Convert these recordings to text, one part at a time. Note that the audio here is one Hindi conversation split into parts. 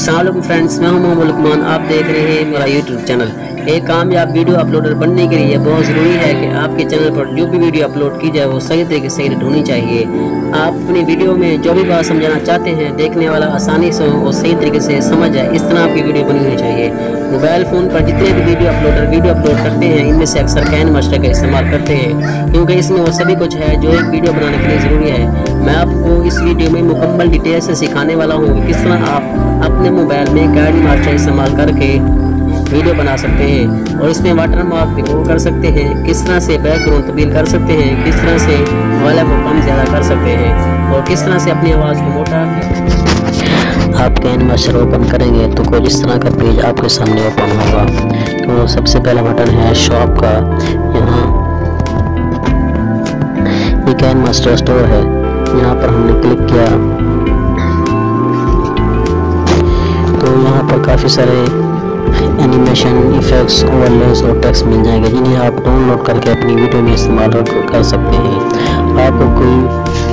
अस्सलाम वालेकुम फ्रेंड्स, मैं हूं मोहम्मद लुकमान। आप देख रहे हैं मेरा यूट्यूब चैनल। एक कामयाब वीडियो अपलोडर बनने के लिए बहुत ज़रूरी है कि आपके चैनल पर जो भी वीडियो अपलोड की जाए वो सही तरीके से एडिट होनी चाहिए। आप अपनी वीडियो में जो भी बात समझाना चाहते हैं देखने वाला आसानी से और सही तरीके से समझ जाए, इस तरह आपकी वीडियो बनी होनी चाहिए। मोबाइल फ़ोन पर जितने भी वीडियो अपलोड करते हैं इनमें से अक्सर काइनमास्टर का इस्तेमाल करते हैं, क्योंकि इसमें वो सभी कुछ है जो एक वीडियो बनाने के लिए ज़रूरी है। मैं आपको इस वीडियो में मुकम्मल डिटेल से सिखाने वाला हूँ कि किस तरह आप अपने मोबाइल में काइनमास्टर इस्तेमाल करके वीडियो बना सकते हैं और इसमें वाटर मार्क रिमूव कर सकते हैं, किस तरह से बैकग्राउंड तब्दील कर सकते हैं, किस तरह से वॉल्यूम को कम ज़्यादा कर सकते हैं और किस तरह से अपनी आवाज़ को मोटा। आप काइनमास्टर ओपन करेंगे तो कुछ इस तरह का पेज आपके सामने ओपन होगा। तो सबसे पहला बटन है शॉप का। यहाँ ये काइनमास्टर स्टोर है, यहाँ पर हमने क्लिक किया तो यहाँ पर काफ़ी सारे एनिमेशन, इफेक्ट्स, ओवरलेस और टेक्स्ट मिल जाएंगे जिन्हें आप डाउनलोड करके अपनी वीडियो में इस्तेमाल कर सकते हैं। आपको कोई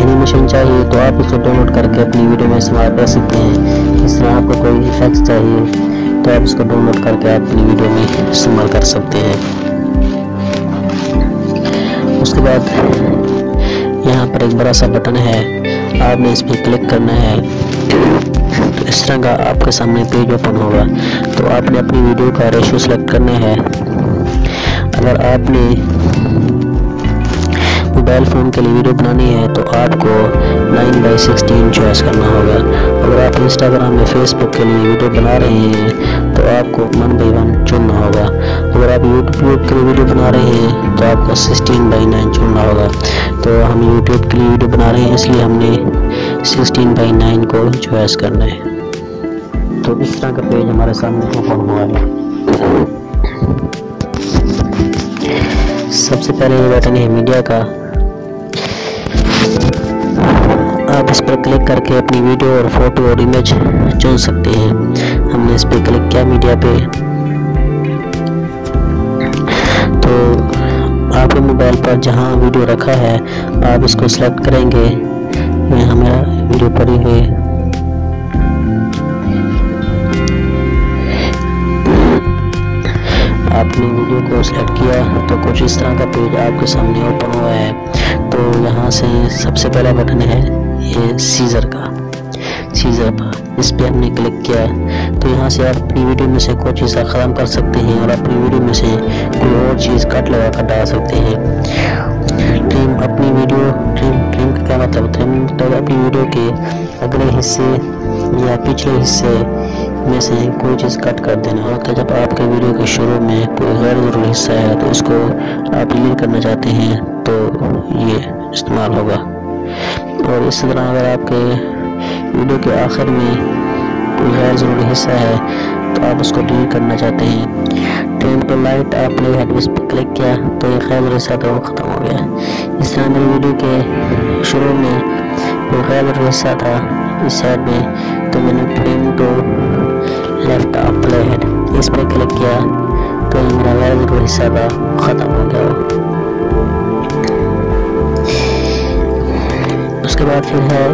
एनिमेशन चाहिए तो आप इसको डाउनलोड करके अपनी वीडियो में इस्तेमाल कर सकते हैं। इस तरह आपको कोई इफेक्ट्स चाहिए तो आप इसको डाउनलोड करके अपनी वीडियो में इस्तेमाल कर सकते हैं। उसके बाद यहाँ पर एक बड़ा सा बटन है, आपने इस पर क्लिक करना है तो इस तरह का आपके सामने पेज ओपन होगा। तो आपने अपनी वीडियो का रेशियो सेलेक्ट करना है। अगर आपने मोबाइल फ़ोन के लिए वीडियो बनानी है तो आपको 9:16 चॉइस करना होगा। अगर आप इंस्टाग्राम या फेसबुक के लिए वीडियो बना रहे हैं तो आपको 1:1 चुनना होगा। अगर आप यूट्यूब के लिए वीडियो बना रहे हैं तो आपको 16:9 चुनना होगा। तो हम यूट्यूब के लिए वीडियो बना रहे हैं इसलिए हमने 16:9 को चॉइस करना है। तो इस तरह का पेज हमारे सामने ओपन हुआ है। सबसे पहले ये बटन है मीडिया का। आप इस पर क्लिक करके अपनी वीडियो और फोटो और इमेज चुन सकते हैं। हमने इस पर क्लिक किया मीडिया पे तो आपके मोबाइल पर जहां वीडियो रखा है आप इसको सेलेक्ट करेंगे। यहाँ मेरा वीडियो पड़ी हुई है। आपने वीडियो को सेलेक्ट किया तो कुछ इस तरह का पेज आपके सामने ओपन हुआ है। तो यहाँ से सबसे पहला बटन है ये सीजर का। इस पे हमने क्लिक किया तो यहाँ से आप अपनी वीडियो में से कोई चीज़ ख़त्म कर सकते हैं और अपनी वीडियो में से कोई और चीज़ कट लगा कर डाल सकते हैं। ट्रिम अपनी वीडियो ट्रिम का क्या मतलब? ट्रिम तो अपनी वीडियो के अगले हिस्से या पिछले हिस्से में से कोई चीज़ कट कर देना। और जब आपके वीडियो के शुरू में कोई गैर ज़रूरी हिस्सा है तो उसको आप डिलीट करना चाहते हैं तो ये इस्तेमाल होगा। और इस तरह अगर आपके वीडियो के आखिर में कोई गैर ज़रूरी हिस्सा है तो आप उसको डिलीट करना चाहते हैं। ट्रेन टू लाइट आपने हेड इस पर क्लिक किया तो ये गैर ज़रूरी हिस्सा तो ख़त्म हो गया। इस तरह मेरी वीडियो के शुरू में कोई गैर ज़रूरी हिस्सा था इस साइड में तो मैंने train to left of play head इस पर क्लिक किया तो ये मेरा गैर ज़रूरी हिस्सा था ख़त्म हो गया। उसके बाद फिर है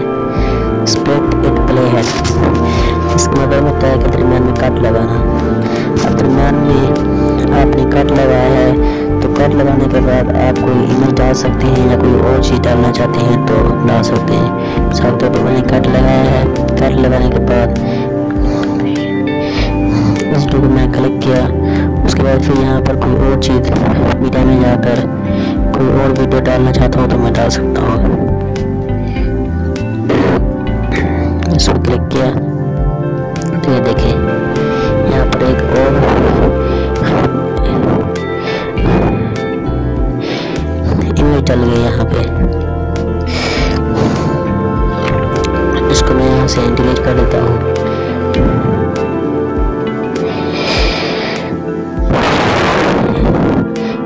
स्प्लिट इट प्ले हेड। इसका मतलब होता है कि दरम्यान में कट लगाना। अब दरम्यान में आपने कट लगाया है तो कट लगाने के बाद आप कोई इमेज डाल सकते हैं या कोई और चीज़ डालना चाहते हैं तो डाल सकते हैं। साथ तौर पर मैंने कट लगाया है। कट लगाने के बाद इस वीडियो को मैं क्लिक किया। उसके बाद फिर यहाँ पर कोई और चीज़ मीडिया में जाकर कोई और वीडियो डालना चाहता हूँ तो मैं डाल सकता हूँ। इसको क्लिक किया तो ये देखें यहाँ पर एक और इमेज डल गई यहाँ पे। इसको मैं यहाँ से डिलीट कर देता हूँ।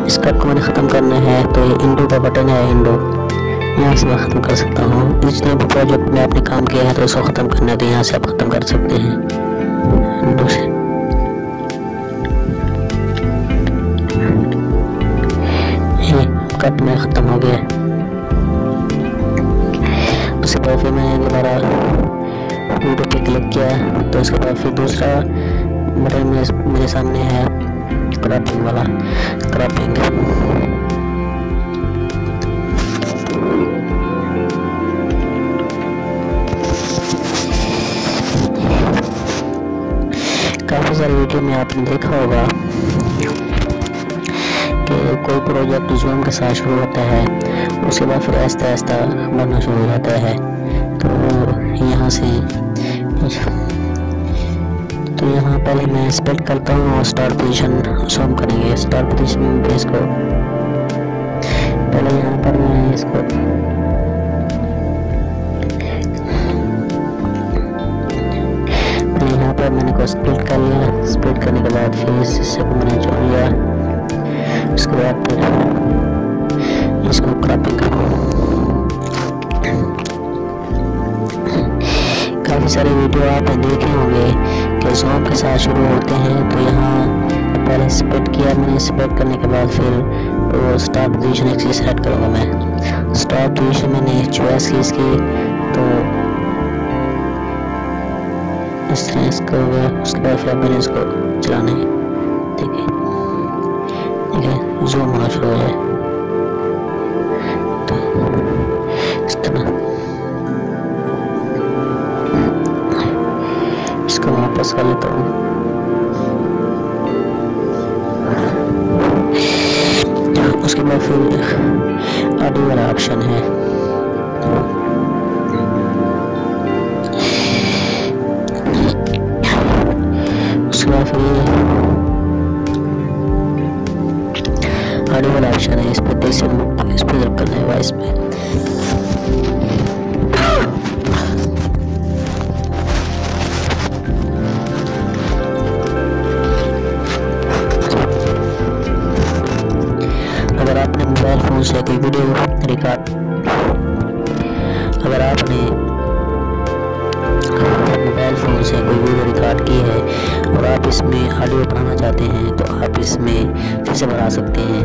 इस कट को मैंने ख़त्म करना है तो ये इंडो का बटन है। इंडो यहाँ से मैं ख़त्म कर सकता हूँ। जितने भी प्रोजेक्ट में आपने काम किया है तो उसको ख़त्म करना है तो यहाँ से आप ख़त्म कर सकते हैं इंडो से। ये कट में ख़त्म हो गया। उसके बाद फिर मैंने दोबारा वीडियो पे क्लिक किया तो उसके बाद फिर दूसरा बटन मेरे सामने है क्रॉपिंग वाला, क्रॉपिंग। काफ़ी सारी वीडियो में आपने देखा होगा कि कोई प्रोजेक्ट जूम के साथ शुरू होता है, उसके बाद फिर आहिस्ता आहिस्ता बनना शुरू हो जाता है। तो यहाँ पहले मैं स्प्लिट करता हूँ और स्टार्ट पोजीशन जूम करेंगे। स्टार्ट पोजीशन पे इसको पहले यहाँ पर मैं इसको यहाँ पर मैंने को स्प्लिट कर लिया। स्प्लिट करने के बाद फिर इस हिस्से को मैंने जोड़ लिया। उसके बाद फिर इसको क्रॉपिंग करूँ। काफ़ी सारे वीडियो आपने देखे होंगे कि जूम के साथ शुरू होते हैं। तो यहाँ पहले स्प्लिट किया मैंने, स्प्लिट करने के बाद फिर वो स्टार्ट पोजीशन एक चीज़ सेट करूँगा मैं। स्टार्ट पोजीशन मैंने चॉइस की इसकी, तो इस तरह इसका हो गया। उसके बाद फिर मैंने इसको चलाना है, ठीक है, ठीक है, जूम होना शुरू हो जाए तो इस तरह। इसको वापस कर लेता हूँ। उसके बाद फिर ऑडियो वाला ऑप्शन है, उसके बाद फिर ऑडियो वाला ऑप्शन है। इस पर इस पर जब करना है वॉइस पे। अगर आपने मोबाइल फ़ोन से कोई वीडियो रिकॉर्ड अगर आपने मोबाइल फ़ोन से कोई वीडियो रिकॉर्ड की है और आप इसमें ऑडियो बनाना चाहते हैं तो आप इसमें फिर से बना सकते हैं।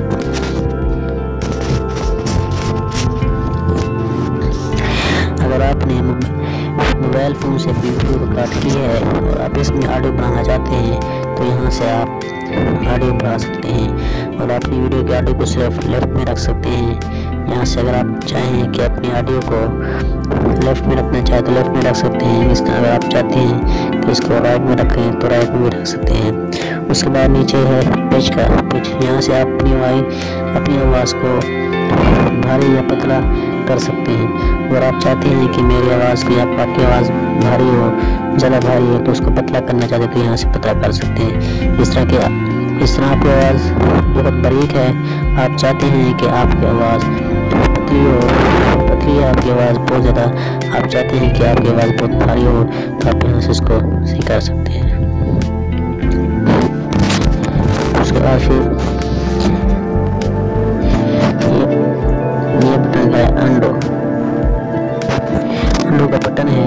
अगर आपने मोबाइल फ़ोन से कोई वीडियो रिकॉर्ड की है और आप इसमें ऑडियो बनाना चाहते हैं तो यहाँ से आप ऑडियो बना सकते हैं और अपनी वीडियो के ऑडियो को सिर्फ लेफ़्ट में रख सकते हैं। यहाँ से अगर आप चाहें कि अपनी ऑडियो को लेफ़्ट में रखना चाहें तो लेफ़्ट में रख सकते हैं। इस तरह अगर आप चाहते हैं कि इसको राइट में रखें तो राइट में भी रख सकते हैं। उसके बाद नीचे है पिच का पिच। यहाँ से आप अपनी आवाज़ को भारी या पतला कर सकते हैं। अगर आप चाहते हैं कि मेरी आवाज़ की आपकी आवाज़ भारी हो, ज़्यादा भारी है, तो उसको पतला करना चाहते हैं तो यहाँ से पतला कर सकते हैं। इस तरह आपकी आवाज़ बहुत बारीक है, आप चाहते हैं कि आपकी आवाज़ पतली है, आपकी आवाज़ बहुत ज़्यादा, आप चाहते हैं कि आपकी आवाज़ बहुत भारी हो, तो आप यहाँ से इसको सही कर सकते हैं। उसके बाद फिर ये बटन है अंडो का बटन है।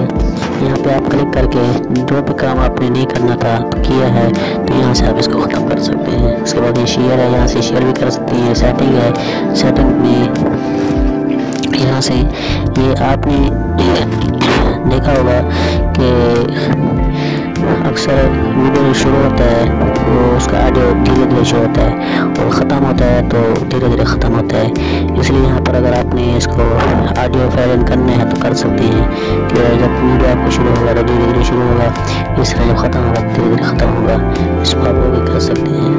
यहाँ पे आप क्लिक करके जो भी काम आपने नहीं करना था तो किया है तो यहाँ से आप इसको ख़त्म कर सकते हैं। उसके बाद ये शेयर है, यहाँ से शेयर भी कर सकते हैं। सेटिंग है, सेटिंग में यहाँ से ये आपने देखा होगा कि अक्सर वीडियो शुरू होता है वो उसका ऑडियो धीरे धीरे शुरू होता है और ख़त्म होता है तो धीरे धीरे ख़त्म होता है। इसलिए यहाँ पर अगर आपने इसको ऑडियो फाइल करना है तो कर सकते हैं कि जब वीडियो आपको शुरू होगा तो धीरे धीरे शुरू होगा, इस तरह जब ख़त्म होगा धीरे धीरे ख़त्म होगा। इसको आप वो भी कर सकते हैं।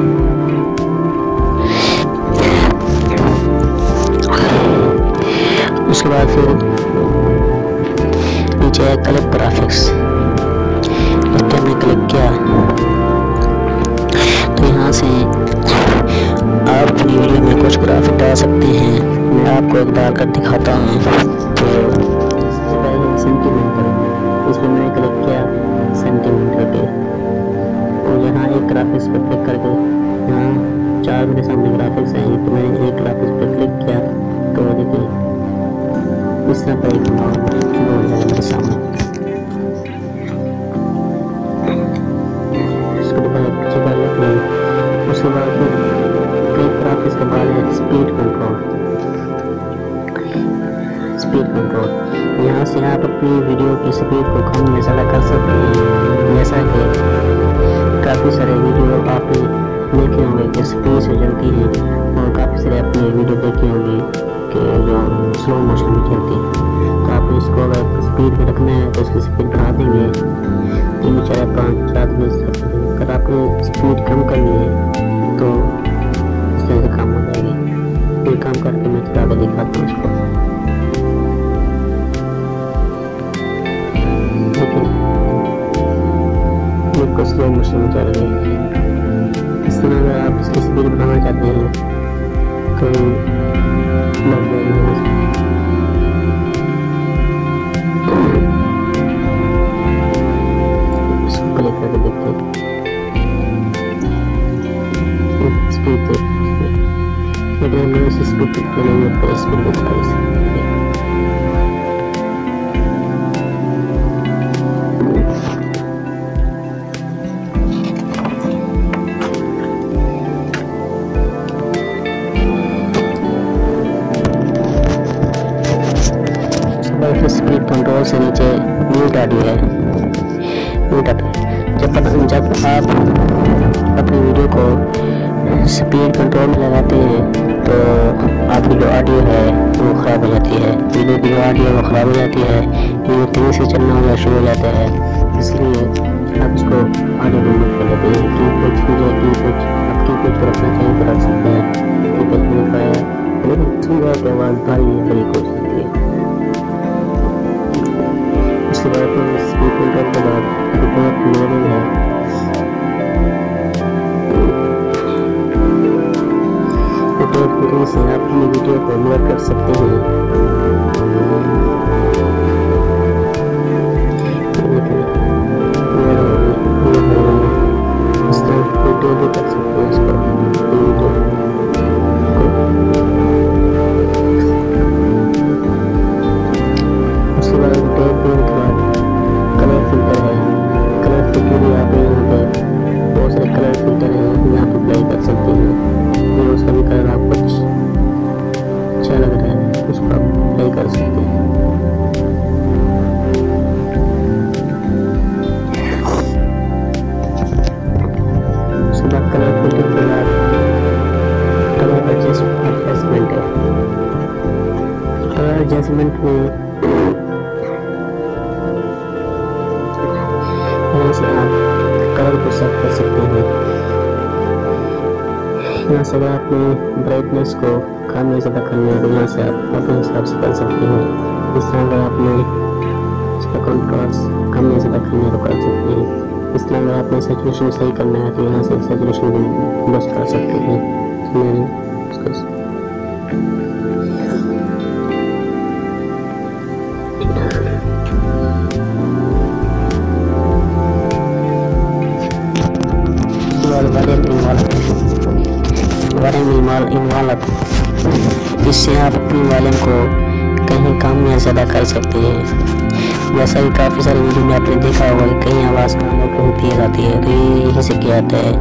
उसके बाद फिर नीचे है क्लिक ग्राफिक्स। इस पर हमने क्लिक किया तो यहाँ से आप अपनी वीडियो में कुछ ग्राफिक डाल सकते हैं। मैं आपको एक डाल कर दिखाता हूँ। तो सबसे पहले सेंटीमीटर, इस पर मैंने क्लिक किया सेंटीमीटर पे और यहाँ एक ग्राफिक्स पर क्लिक करके यहाँ 4 मेरे सामने ग्राफिक्स हैं तो मैंने एक ग्राफिक्स पर क्लिक किया तो देखिए इस तरह का एक हो जाएगा मेरे सामने। उसके बाद फिर क्लिक ग्राफिक्स के बाद है स्पीड कंट्रोल। यहाँ से आप अपनी वीडियो की स्पीड को कम या ज़्यादा कर सकते हैं। जैसा कि काफ़ी सारे वीडियो आपने देखे होंगे कि स्पीड से चलती है, और काफ़ी सारे अपने वीडियो देखे होंगे कि जो स्लो मोशन में चलती है। तो आपको इसको अगर स्पीड पे रखना है तो इसकी स्पीड बढ़ा देंगे 3, 4, 5, 7 तक। अगर आपने स्पीड कम करनी है तो इस तरह से काम हो जाएगी। ये काम करके मैं चला कर दिखाता हूँ इसको। बिल्कुल स्लो मोशन में चल रही है। इस तरह अगर आप इसकी स्पीड बढ़ाना चाहते हैं तो लग जाएगी। इसको प्ले करके देखते हैं स्पीड पे। लेकिन हमने इस स्पीड पे नहीं होता, स्पीड पे स्पीड कंट्रोल से नीचे म्यूट ऑडियो है। म्यूट जब आप अपनी वीडियो को स्पीड कंट्रोल में लगाते हैं तो आपकी जो ऑडियो है वो ख़राब हो जाती है। वीडियो की जो ऑडियो है वो ख़राब हो जाती है, वीडियो तेज़ी से चलना होना शुरू हो जाता है। इसलिए आप इसको ऑडियो में म्यूट कर देते हैं। की कुछ आप की कुछ रखना चाहिए तो रख सकते हैं। की कुछ नहीं पाया लेकिन सुन जाए तो आवाज़ भारी तरीके हो सकती है। उसके बाद स्पीड कंट्रोल के बाद रिपोर्ट लोडिंग है। रिपोर्ट लोडिंग से आप अपनी वीडियो को लोड कर सकते हैं। इस तरह वीडियो भी कर सकते हैं इसको। उसके बाद कलर फिल्टर है। कलर फिल्टर भी आप यहाँ पे बहुत सारे कलर फिल्टर हैं, यहाँ पे अप्लाई कर सकते हैं। उसका भी कलर आपको अच्छा लग रहा है उसको आप अप्लाई कर सकते हैं। उसके बाद कलर फिल्टर के बाद कलर एडजस्टमेंट है। कलर एडजस्टमेंट में से आप कलर को सेट कर सकते हैं। यहाँ से अगर आपने ब्राइटनेस को कम या ज़्यादा करना है तो यहाँ से आप अपने हिसाब से कर सकते हैं। इस तरह अगर आपने इसका कंट्रास्ट कम या ज़्यादा करना है तो कर सकते हैं। इस तरह अगर आपने सैचुरेशन सही करना है तो यहाँ से सैचुरेशन भी बस कर सकते हैं। इससे आप अपनी वॉल्यूम को कहीं कम या ज़्यादा कर सकते हैं। जैसा कि काफ़ी सारे वीडियो में आपने देखा होगा कि कहीं आवाज़ कम और कहीं तेज आती है, तो ये यहीं से किया जाता है।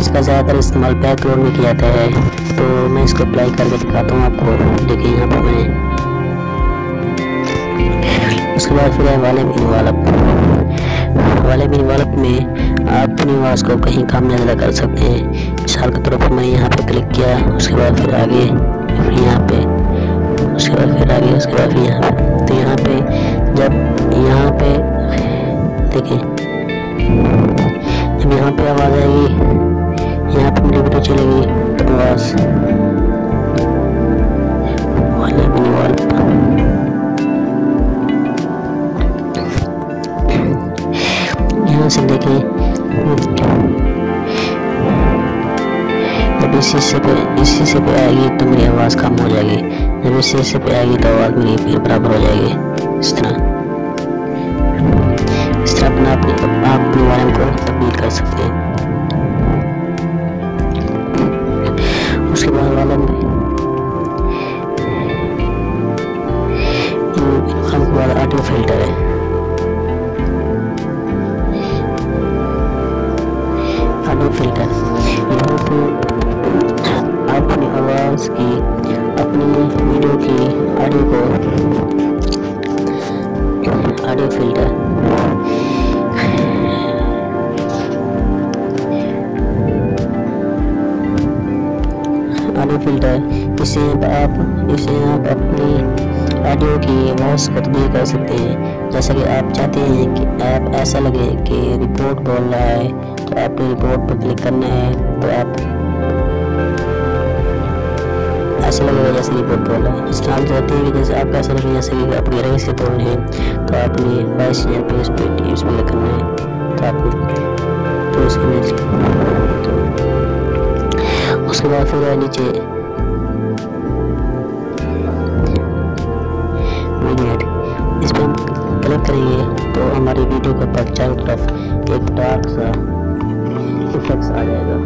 इसका ज़्यादातर इस्तेमाल बैकग्राउंड में किया जाता है। तो मैं इसको अप्लाई करके दिखाता हूँ आपको। देखिए यहाँ पर मैंने उसके बाद फिर है वॉल्यूम इनवॉल्व में आप अपनी आवाज़ को कहीं कम या ज़्यादा कर सकते हैं। मिसाल के तौर पर मैंने यहाँ पे क्लिक किया, उसके बाद फिर आगे, फिर यहाँ पे, उसके बाद फिर आगे, उसके बाद फिर यहाँ पे। तो यहाँ पे जब यहाँ पे देखिए, जब यहाँ पे आवाज़ आएगी, यहाँ पे मेरी वीडियो चलेगी तो आवाज़ यहाँ से देखिए, जब इसी से पे आएगी तो मेरी आवाज़ कम हो जाएगी, जब इसी से पे आएगी तो आवाज़ मेरी फिर बराबर हो जाएगी। इस तरह अपना आप अपने वॉल्यूम को तब्दील कर सकते हैं। उसके बाद वॉल्यूम के बाद ऑडियो फिल्टर है। ऑडियो फिल्टर यहाँ पे अपनी आवाज़ की, अपनी वीडियो की ऑडियो को ऑडियो फिल्टर। ऑडियो फिल्टर इसे आप अपनी ऑडियो की आवाज़ को तब्दील कर सकते हैं। जैसे कि आप चाहते हैं कि आप ऐसा लगे कि रिपोर्ट बोल रहा है, तो आपको रिपोर्ट पर क्लिक करना है, तो आप ऐसा लगेगा जैसे रिपोर्ट बोल रहा है। इस तरह आप चाहते हैं कि जैसे आपको ऐसा लगे जैसे कि आप गहराई से बोल रहे हैं, तो आपने वॉइस चेंज पे इस पर क्लिक करना है। तो आपने तो उसके बाद फिर नीचे विग्नेट, इस पर हम क्लिक करेंगे तो हमारी वीडियो के ऊपर चारों तरफ एक डार्क सा इफेक्ट्स आ जाएगा।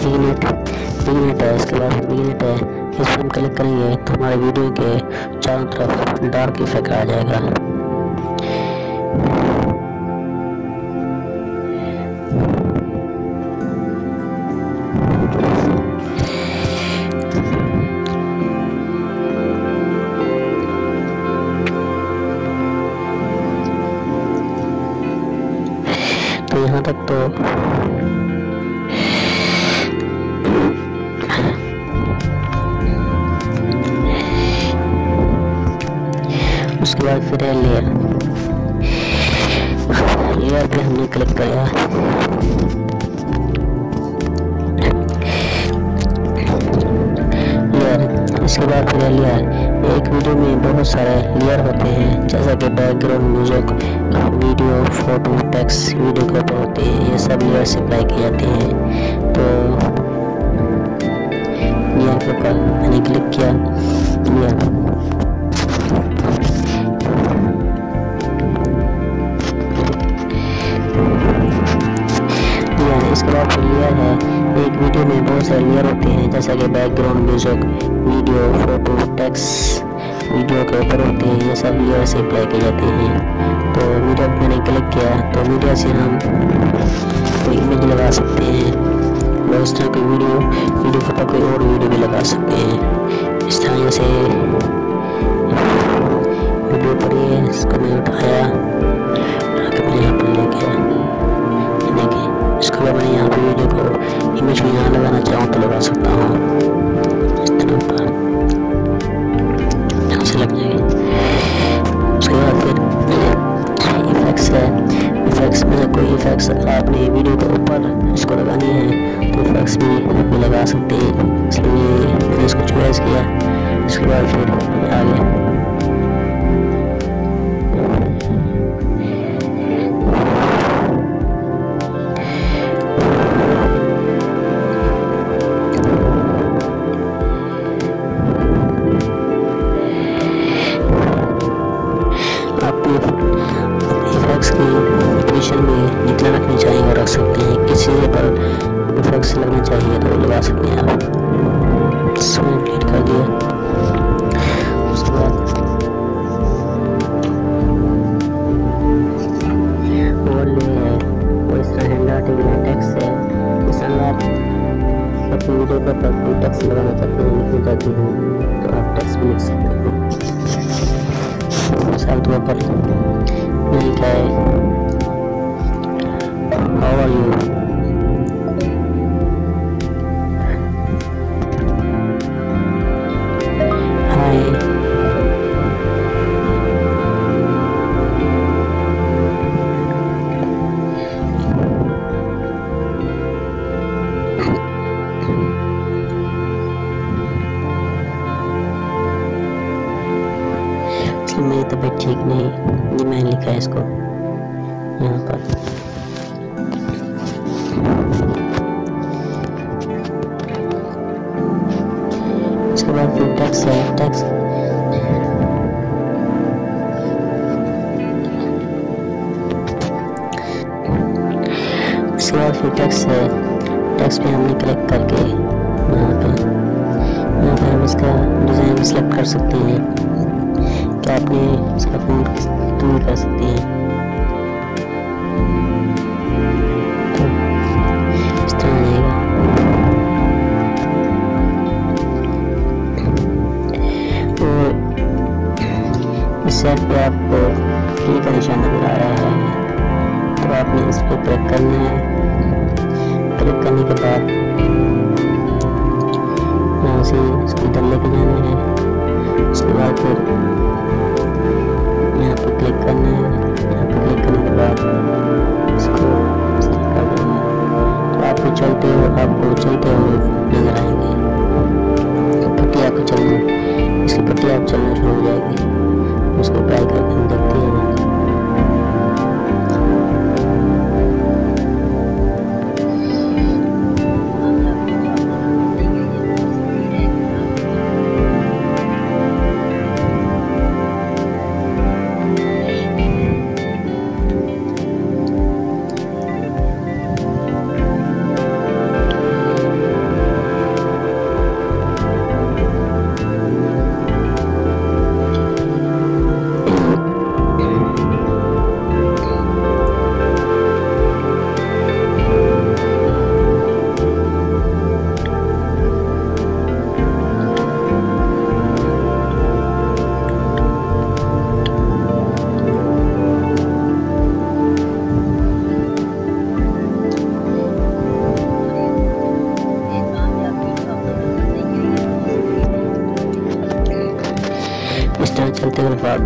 विग्नेट है, इसके बाद विग्नेट है, इस पर हम क्लिक करेंगे तो हमारे वीडियो के चारों तरफ डार्क इफेक्ट आ जाएगा। तो यहाँ तक तो उसके बाद फिर है लेयर पे हमने क्लिक किया। लेयर, इसके बाद फिर है लेयर। एक वीडियो में बहुत सारे लेयर होते हैं, जैसा कि background music, video, photo, text video के ऊपर होते हैं। ये सब लेयर से अप्लाई किए जाते हैं। तो लेयर के ऊपर मैंने क्लिक किया। इसके बाद फिर लेयर है। एक वीडियो में बहुत सारे लेयर होते हैं, जैसा कि background music, video, photo, text video के ऊपर होते हैं। ये सब लेयर से अप्लाई किए जाते हैं। तो मीडिया पर मैंने क्लिक किया, तो मीडिया से हम कोई इमेज लगा सकते हैं, और इस तरह की वीडियो के ऊपर कोई और वीडियो भी लगा सकते हैं। इस तरह जैसे वीडियो पर ये इसको मैं उठाया, मैंने यहाँ पर ले गया, देखिए इसके बाद मैंने यहाँ पे वीडियो को इमेज को यहाँ लगाना चाहूँ तो लगा सकता हूँ। इस तरह पर यहाँ से लग जाएगी। उसके बाद फिर इफेक्ट्स है। इफेक्ट्स में से कोई इफेक्ट्स आपने वीडियो के ऊपर इसको लगानी है तो इफेक्ट्स भी लगा सकते हैं, इसलिए मैंने इसको चॉइस किया। इसके बाद फिर आगे इफेक्ट्स की पोजीशन में जितना रखनी चाहिए वो रख सकते हैं। किसी पर इफेक्ट्स लगना चाहिए तो लगा सकते हैं आप। इसमें क्लिक कर दिया। उसके बाद ओवरले है, और इस तरह हैंड आर्टिकल है, टेक्स्ट है। इस तरह आप अपनी वीडियो पर कोई टेक्स्ट लगाना चाहते हैं, लिखना चाहते हैं तो आप टेक्स्ट भी लिख सकते हैं। मिसाल तौर पर मैंने लिखा है हाउ आर यू, हाय। मेरी तबीयत ठीक नहीं, ये मैंने लिखा है इसको यहाँ पर। इसके बाद फिर टेक्स्ट है। टेक्स्ट इसके बाद फिर टेक्स्ट है। टेक्स्ट पे हमने क्लिक करके यहाँ पे हम इसका डिज़ाइन सेलेक्ट कर सकते हैं कि आपने इसका फ़ॉन्ट किस टूल कर सकते हैं। तो इस तरह आएगा। और नजर आ रहा है, तो आपने इस पर क्लिक करना है। क्लिक करने के बाद यहाँ से इसको इधर लेके जाना है। उसके बाद फिर यहाँ पे क्लिक करना है। यहाँ पे क्लिक करने के बाद इसको कर देना है। तो आपको चलते हुए नजर आएंगे। पट्टी आपको चलना, इसकी पट्टी आप चलना शुरू हो जाएगी। उसको ट्राई करके देखते हैं। इस तरह चलते हुए बाद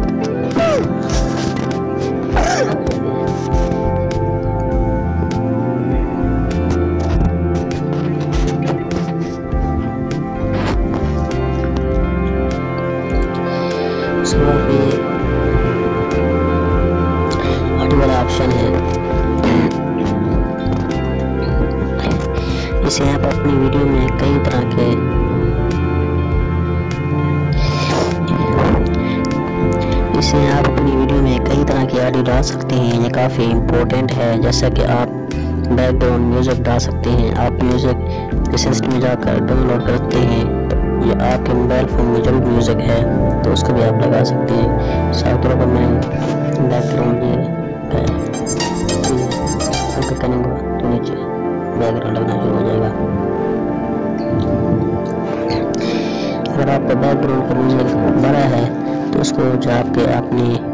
ऑडियो वाला ऑप्शन है। इसे आप अपनी वीडियो में कई तरह के की ऑडियो डाल सकते हैं। ये काफ़ी इम्पोर्टेंट है। जैसा कि आप बैकग्राउंड म्यूज़िक डाल सकते हैं। आप म्यूज़िक सिस्टम में जाकर डाउनलोड करते हैं, तो ये आपके मोबाइल फ़ोन में जो भी म्यूज़िक है तो उसको भी आप लगा सकते हैं। साफ तौर पर मैं बैकग्राउंड करेंगे तो नीचे बैकग्राउंड लगना शुरू हो जाएगा। अगर आपका बैकग्राउंड का म्यूज़िक बड़ा है तो उसको जाके आपने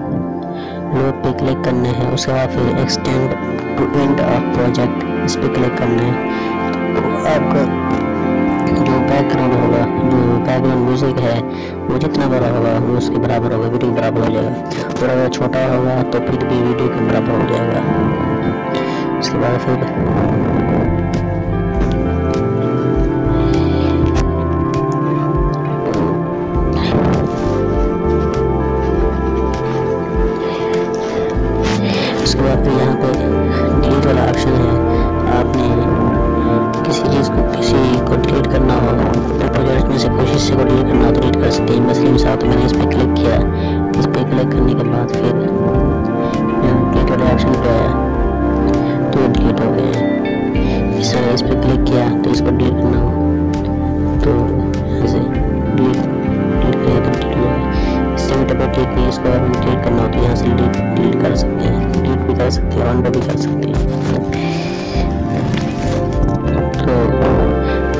लोड पे क्लिक करना है। उसके बाद फिर extend to end of project, इस पर क्लिक करना है। तो आपका जो बैकग्राउंड होगा, जो बैकग्राउंड म्यूज़िक है, वो जितना बड़ा होगा वो उसके बराबर होगा, वीडियो के बराबर हो जाएगा। और अगर छोटा होगा तो फिर भी वीडियो के बराबर हो जाएगा। उसके बाद फिर यहाँ पे डिलीट वाला ऑप्शन है। आपने किसी को डिलीट करना हो, तो प्रोजेक्ट में से कोई हिस्से को डिलीट करना हो तो डिलीट कर सकते हैं। मसले के साथ मैंने इस पर क्लिक किया। इस पर क्लिक करने के बाद फिर डिलीट वाले ऑप्शन पे आया तो डिलीट हो गए। इस तरह इस पर क्लिक किया तो इसको डिलीट करना हो तो यहाँ से डिलीट करें तो डिलीट हो जाएगा। इससे डबल क्लिक नहीं, इसको अगर डिलीट करना हो तो यहाँ से डिलीट कर सकते हैं, डिलीट भी कर सकते हैं, ऑन भी कर सकते हैं। तो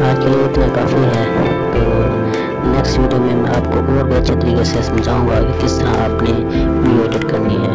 आज के लिए इतना काफ़ी है। तो नेक्स्ट वीडियो में मैं आपको और भी अच्छे तरीके से समझाऊंगा कि किस तरह आपने वीडियो एडिट करनी है।